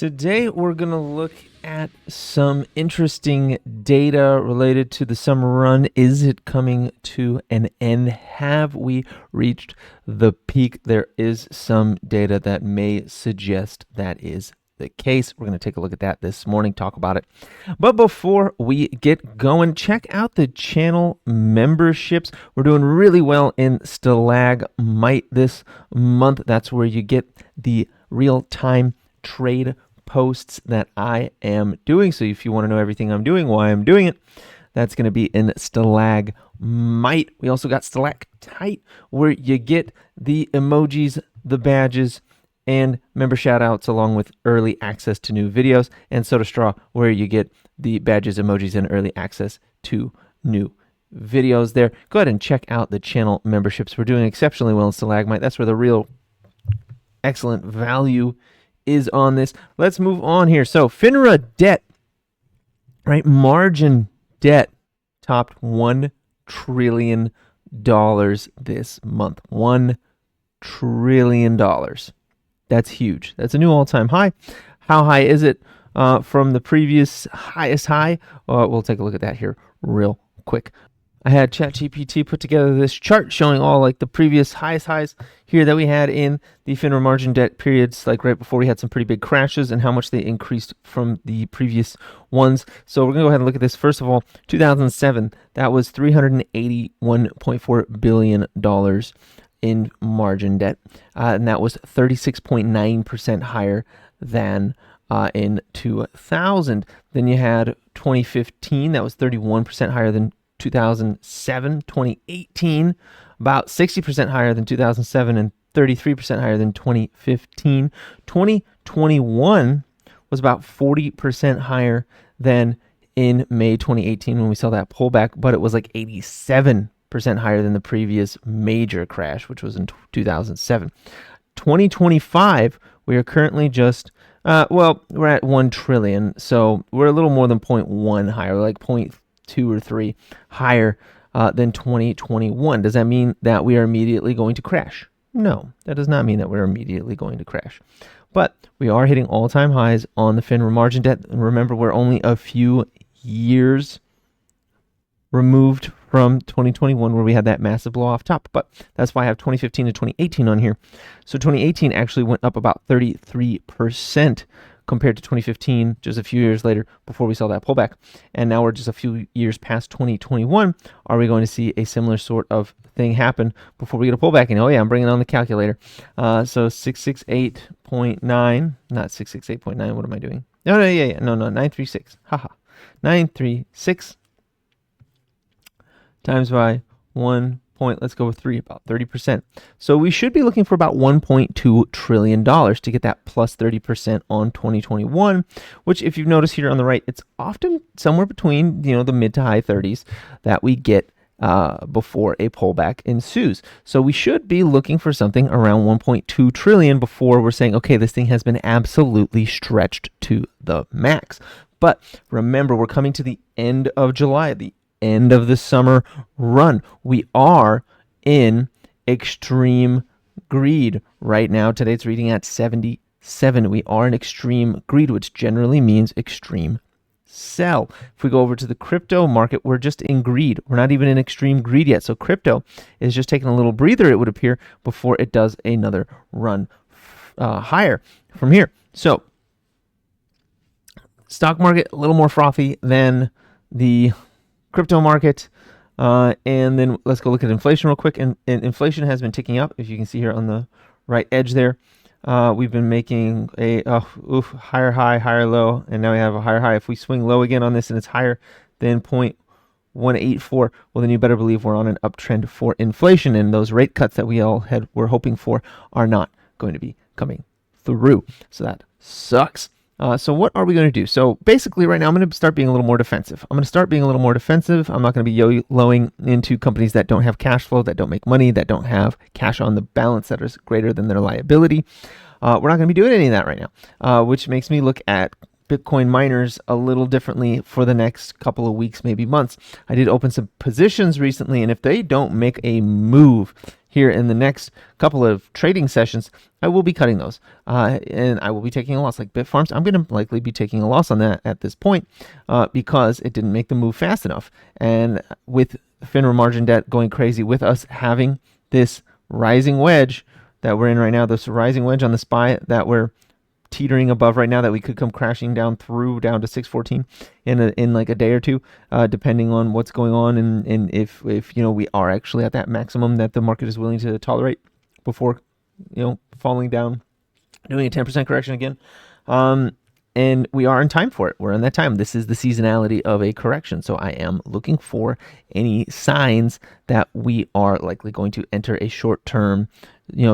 Today we're going to look at some interesting data related to the summer run. Is it coming to an end? Have we reached the peak? There is some data that may suggest that is the case. We're going to take a look at that this morning, talk about it. But before we get going, check out the channel memberships. We're doing really well in Stalagmite this month. That's where you get the real-time trade posts that I am doing. So if you want to know everything I'm doing, why I'm doing it, that's going to be in Stalagmite. We also got Stalactite, where you get the emojis, the badges, and member shoutouts along with early access to new videos, and Soda Straw, where you get the badges, emojis, and early access to new videos there. Go ahead and check out the channel memberships. We're doing exceptionally well in Stalagmite. That's where the real excellent value is on this. Let's move on here. So Finra Debt, right? Margin debt topped $1 trillion this month. $1 trillion. That's huge. That's a new all-time high. How high is it from the previous highest high? We'll take a look at that here real quick. I had ChatGPT put together this chart showing all like the previous highest highs here that we had in the Finra margin debt periods, like right before we had some pretty big crashes, and how much they increased from the previous ones. So we're going to go ahead and look at this. First of all, 2007, that was $381.4 billion in margin debt, and that was 36.9% higher than in 2000. Then you had 2015, that was 31% higher than 2007. 2018, about 60% higher than 2007 and 33% higher than 2015. 2021 was about 40% higher than in May 2018 when we saw that pullback, but it was like 87% higher than the previous major crash, which was in 2007. 2025, we are currently just we're at 1 trillion, so we're a little more than 0.1 higher, like 0.2 or 3 higher than 2021. Does that mean that we are immediately going to crash? No, that does not mean that we're immediately going to crash. But we are hitting all-time highs on the Finra margin debt. And remember, we're only a few years removed from 2021 where we had that massive blow off top. But that's why I have 2015 to 2018 on here. So 2018 actually went up about 33% compared to 2015, just a few years later before we saw that pullback. And now we're just a few years past 2021. Are we going to see a similar sort of thing happen before we get a pullback? And oh yeah, I'm bringing on the calculator. So 668.9, not 668.9, what am I doing? No, 936, haha. 936 times by 1 point, let's go with 3, about 30%. So we should be looking for about $1.2 trillion to get that plus 30% on 2021, which if you've noticed here on the right, it's often somewhere between, the mid to high 30s that we get before a pullback ensues. So we should be looking for something around 1.2 trillion before we're saying, okay, this thing has been absolutely stretched to the max. But remember, we're coming to the end of July, the end of the summer run. We are in extreme greed right now. Today it's reading at 77. We are in extreme greed, which generally means extreme sell. If we go over to the crypto market, we're just in greed. We're not even in extreme greed yet. So crypto is just taking a little breather, it would appear, before it does another run higher from here. So stock market, a little more frothy than the crypto market. And then let's go look at inflation real quick. And inflation has been ticking up. If you can see here on the right edge there, we've been making a higher high, higher low, and now we have a higher high. If we swing low again on this and it's higher than 0.184, well, then you better believe we're on an uptrend for inflation, and those rate cuts that we all were hoping for are not going to be coming through. So that sucks. So what are we going to do? So basically right now I'm going to start being a little more defensive. I'm not going to be yo-yoing into companies that don't have cash flow, that don't make money, that don't have cash on the balance that is greater than their liability. We're not going to be doing any of that right now, which makes me look at Bitcoin miners a little differently for the next couple of weeks, maybe months. I did open some positions recently, and if they don't make a move here in the next couple of trading sessions, I will be cutting those, and I will be taking a loss. Like Bitfarms, I'm going to likely be taking a loss on that at this point because it didn't make the move fast enough. And with Finra margin debt going crazy, with us having this rising wedge that we're in right now, this rising wedge on the SPY that we're teetering above right now, that we could come crashing down to 614 in like a day or two, depending on what's going on, and if we are actually at that maximum that the market is willing to tolerate before falling down, doing a 10% correction again. And we are in time for it. We're in that time. This is the seasonality of a correction. So I am looking for any signs that we are likely going to enter a short-term,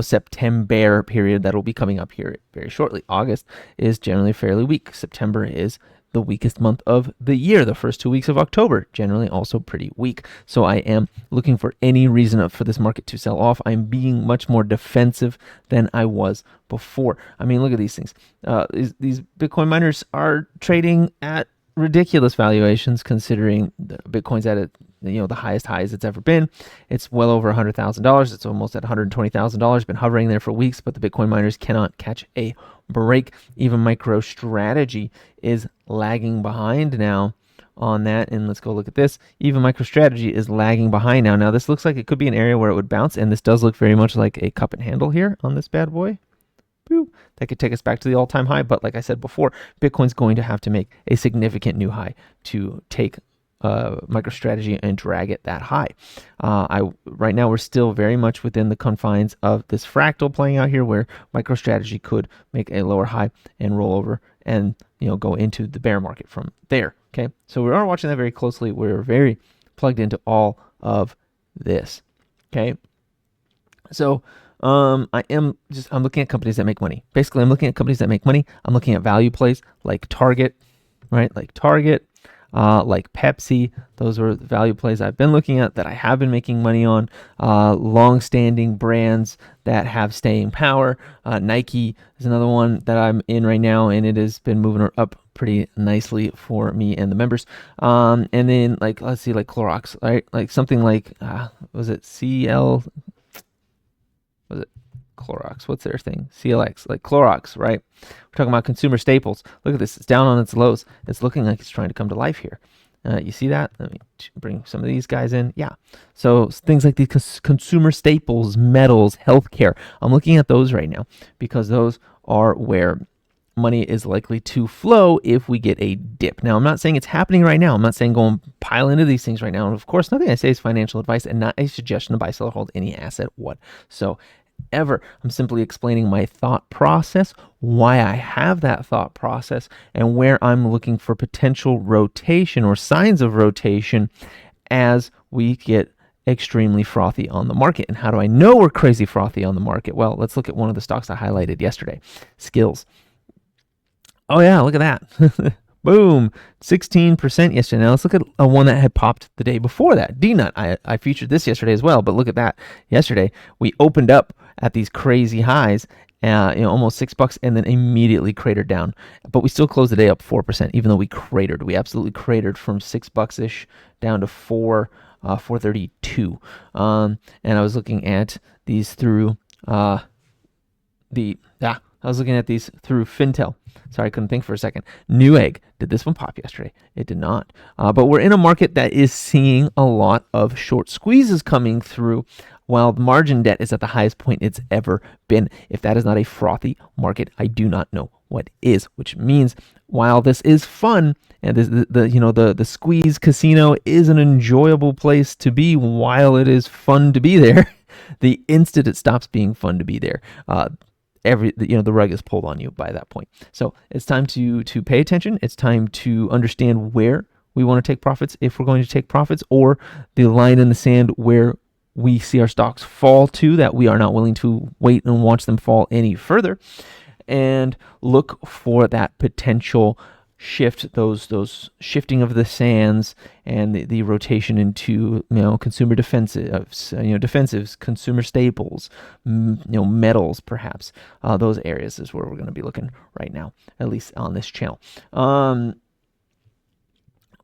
September period that will be coming up here very shortly. August is generally fairly weak. September is the weakest month of the year. The first 2 weeks of October, generally also pretty weak. So I am looking for any reason for this market to sell off. I'm being much more defensive than I was before. I mean, look at these things. These Bitcoin miners are trading at ridiculous valuations, considering the Bitcoin's at the highest highs it's ever been. It's well over $100,000. It's almost at $120,000. Been hovering there for weeks, but the Bitcoin miners cannot catch a break. Even MicroStrategy is lagging behind now on that. And let's go look at this. Even MicroStrategy is lagging behind now. Now this looks like it could be an area where it would bounce, and this does look very much like a cup and handle here on this bad boy. Boop. That could take us back to the all-time high, but like I said before, Bitcoin's going to have to make a significant new high to take MicroStrategy and drag it that high. Right now we're still very much within the confines of this fractal playing out here, where MicroStrategy could make a lower high and roll over and go into the bear market from there. Okay, so we are watching that very closely. We're very plugged into all of this. Okay, so I'm looking at companies that make money. Basically, I'm looking at companies that make money. I'm looking at value plays like Target, right? Like Target, like Pepsi. Those are the value plays I've been looking at that I have been making money on. Long-standing brands that have staying power. Nike is another one that I'm in right now, and it has been moving up pretty nicely for me and the members. And then let's see, like Clorox, right? Like something like was it Clorox? What's their thing? CLX, like Clorox, right? We're talking about consumer staples. Look at this. It's down on its lows. It's looking like it's trying to come to life here. You see that? Let me bring some of these guys in. Yeah. So things like these consumer staples, metals, healthcare. I'm looking at those right now because those are where money is likely to flow if we get a dip. Now, I'm not saying it's happening right now. I'm not saying go and pile into these things right now. And of course, nothing I say is financial advice and not a suggestion to buy, sell, or hold any asset whatsoever. I'm simply explaining my thought process, why I have that thought process, and where I'm looking for potential rotation or signs of rotation as we get extremely frothy on the market. And how do I know we're crazy frothy on the market? Well, let's look at one of the stocks I highlighted yesterday, Skills. Oh yeah, look at that. Boom, 16% yesterday. Now let's look at a one that had popped the day before that. D-Nut, I featured this yesterday as well, but look at that. Yesterday, we opened up at these crazy highs, almost $6, and then immediately cratered down. But we still closed the day up 4%, even though we cratered. We absolutely cratered from $6-ish down to 432. And I was looking at these through Fintel. Sorry, I couldn't think for a second. Newegg. Did this one pop yesterday? It did not. But we're in a market that is seeing a lot of short squeezes coming through, while margin debt is at the highest point it's ever been. If that is not a frothy market, I do not know what is. Which means, while this is fun, and the squeeze casino is an enjoyable place to be while it is fun to be there, the instant it stops being fun to be there, the rug is pulled on you by that point. So it's time to pay attention. It's time to understand where we want to take profits, if we're going to take profits, or the line in the sand where we see our stocks fall to, that we are not willing to wait and watch them fall any further, and look for that potential shift, those shifting of the sands, and the rotation into consumer defensives, consumer staples, metals, perhaps. Those areas is where we're going to be looking right now, at least on this channel.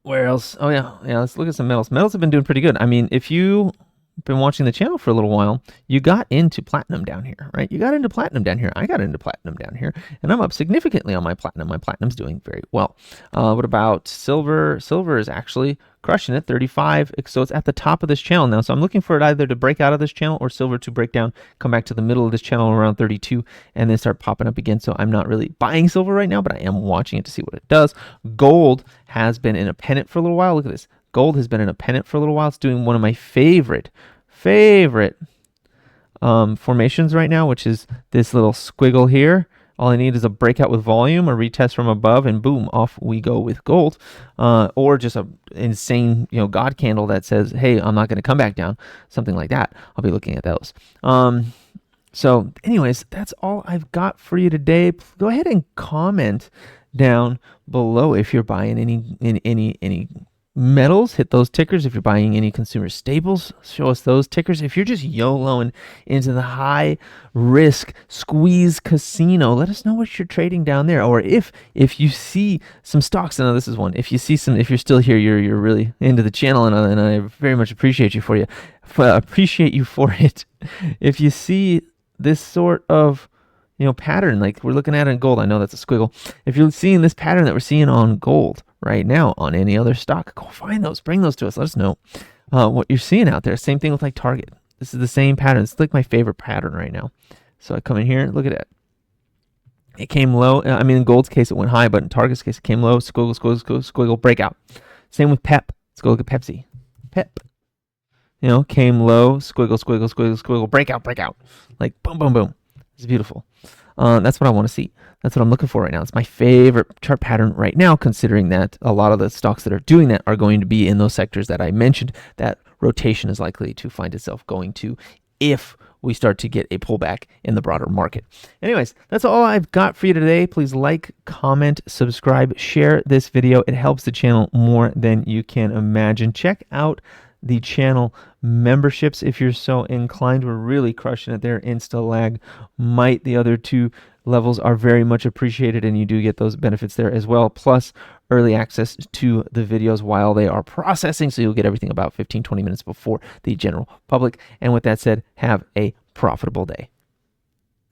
Where else? Oh yeah, let's look at some metals. Metals have been doing pretty good. I mean, if you been watching the channel for a little while, you got into platinum down here, right? You got into platinum down here. I got into platinum down here, and I'm up significantly on my platinum. My platinum's doing very well. What about silver? Silver is actually crushing it, 35. So it's at the top of this channel now. So I'm looking for it either to break out of this channel or silver to break down, come back to the middle of this channel around 32, and then start popping up again. So I'm not really buying silver right now, but I am watching it to see what it does. Gold has been in a pennant for a little while. Look at this. Gold has been in a pennant for a little while. It's doing one of my favorite formations right now, which is this little squiggle here. All I need is a breakout with volume, a retest from above, and boom, off we go with gold. Or just a insane, God candle that says, hey, I'm not going to come back down. Something like that. I'll be looking at those. So anyways, that's all I've got for you today. Go ahead and comment down below if you're buying any metals. Hit those tickers. If you're buying any consumer staples, show us those tickers. If you're just YOLOing into the high risk squeeze casino, let us know what you're trading down there. Or if you see some stocks, I know this is one. If you see some, if you're still here, you're really into the channel, and I very much appreciate you for it. If you see this sort of pattern like we're looking at in gold, I know that's a squiggle. If you're seeing this pattern that we're seeing on gold right now on any other stock, go find those, bring those to us, let us know what you're seeing out there. Same thing with like Target. This is the same pattern. It's like my favorite pattern right now. So I come in here, look at it. It came low. I mean, in gold's case it went high, but in Target's case it came low, squiggle, squiggle, squiggle, squiggle, breakout. Same with Pep. Let's go look at Pepsi. Pep. Came low, squiggle, squiggle, squiggle, squiggle, breakout, breakout. Like boom, boom, boom. It's beautiful. That's what I want to see. That's what I'm looking for right now. It's my favorite chart pattern right now, considering that a lot of the stocks that are doing that are going to be in those sectors that I mentioned that rotation is likely to find itself going to if we start to get a pullback in the broader market. Anyways, that's all I've got for you today. Please like, comment, subscribe, share this video. It helps the channel more than you can imagine. Check out the channel memberships if you're so inclined. We're really crushing it there. Insta lag might. The other two levels are very much appreciated, and you do get those benefits there as well, plus early access to the videos while they are processing, so you'll get everything about 15-20 minutes before the general public. And with that said, have a profitable day.